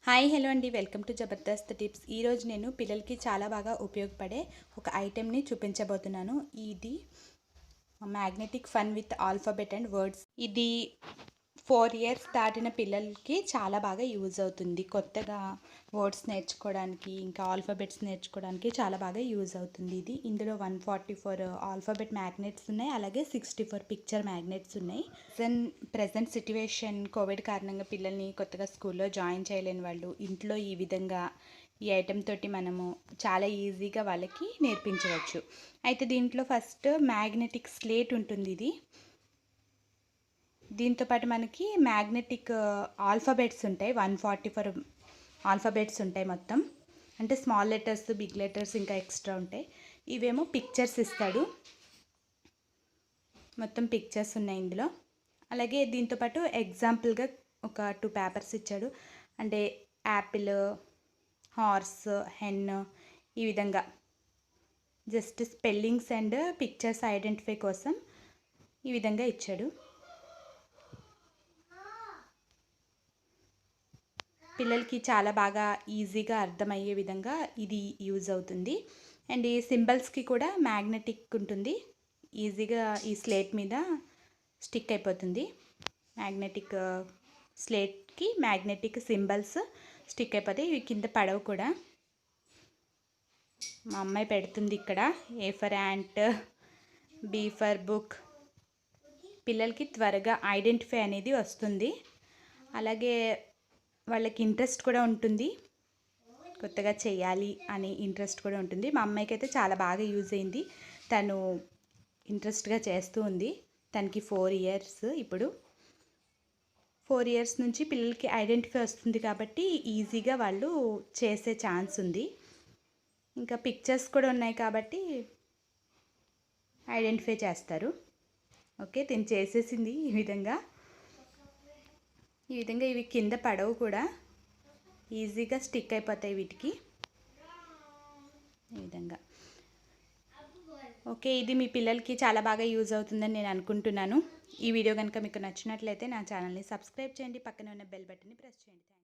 Hi hello అండి, welcome to Jabardasth tips. ఈరోజు నేను పిల్లలకి చాలా బాగా ఉపయోగపడే ఒక ఐటెంని చూపించబోతున్నాను. ఇది magnetic fun with alphabet and words. ఇది 4 years దాటిన పిల్లలకి చాలా బాగా యూజ్ అవుతుంది. కొత్తగా వర్డ్స్ నేర్చుకోవడానికి, ఇంకా ఆల్ఫాబెట్స్ నేర్చుకోవడానికి చాలా బాగా యూజ్ అవుతుంది. ఇందులో 144 ఆల్ఫాబెట్ మ్యాగ్నెట్స్ ఉన్నాయి, అలాగే 64 పిక్చర్ మ్యాగ్నెట్స్ ఉన్నాయి. ప్రజెంట్ సిట్యువేషన్ కోవిడ్ కారణంగా పిల్లల్ని కొత్తగా స్కూల్లో జాయిన్ చేయలేని వాళ్ళు ఇంట్లో ఈ విధంగా ఈ ఐటెం తోటి మనము చాలా ఈజీగా వాళ్ళకి నేర్పించవచ్చు. అయితే దీంట్లో ఫస్ట్ మ్యాగ్నెటిక్ స్లేట్ ఉంటుంది. దీంతోపాటు మనకి మ్యాగ్నెటిక్ ఆల్ఫాబెట్స్ ఉంటాయి. 144 ఆల్ఫాబెట్స్ ఉంటాయి మొత్తం. అంటే స్మాల్ లెటర్స్, బిగ్ లెటర్స్ ఇంకా ఎక్స్ట్రా ఉంటాయి. ఇవేమో పిక్చర్స్ ఇస్తాడు. మొత్తం పిక్చర్స్ ఉన్నాయి ఇందులో. అలాగే దీంతోపాటు ఎగ్జాంపుల్గా ఒక 2 పేపర్స్ ఇచ్చాడు. అంటే యాపిల్, హార్స్, హెన్, ఈ విధంగా just spellings and pictures identify కోసం ఈ విధంగా ఇచ్చాడు. పిల్లలకి చాలా బాగా ఈజీగా అర్థమయ్యే విధంగా ఇది యూజ్ అవుతుంది. అండ్ ఈ సింబల్స్కి కూడా మ్యాగ్నెటిక్ ఉంటుంది. ఈజీగా ఈ స్లేట్ మీద స్టిక్ అయిపోతుంది. మ్యాగ్నెటిక్ స్లేట్కి మ్యాగ్నెటిక్ సింబల్స్ స్టిక్ అయిపోతాయి. ఇవి కింద పడవు కూడా. మా అమ్మాయి పెడుతుంది ఇక్కడ. A for ant, B for book. పిల్లలకి త్వరగా ఐడెంటిఫై అనేది వస్తుంది. అలాగే వాళ్ళకి ఇంట్రెస్ట్ కూడా ఉంటుంది, కొత్తగా చేయాలి అనే ఇంట్రెస్ట్ కూడా ఉంటుంది. మా అమ్మాయికి అయితే చాలా బాగా యూజ్ అయింది. తను ఇంట్రెస్ట్గా చేస్తూ ఉంది. తనకి 4 years. ఇప్పుడు 4 years నుంచి పిల్లలకి ఐడెంటిఫై వస్తుంది కాబట్టి ఈజీగా వాళ్ళు చేసే ఛాన్స్ ఉంది. ఇంకా పిక్చర్స్ కూడా ఉన్నాయి కాబట్టి ఐడెంటిఫై చేస్తారు. ఓకే, తిని చేసేసింది. ఈ విధంగా ఇవి కింద పడవు కూడా, ఈజీగా స్టిక్ అయిపోతాయి వీటికి. ఈ విధంగా ఓకే, ఇది మీ పిల్లలకి చాలా బాగా యూజ్ అవుతుందని నేను అనుకుంటున్నాను. ఈ వీడియో కనుక మీకు నచ్చినట్లయితే నా ఛానల్ని సబ్స్క్రైబ్ చేయండి, పక్కనే ఉన్న బెల్ బటన్ని ప్రెస్ చేయండి.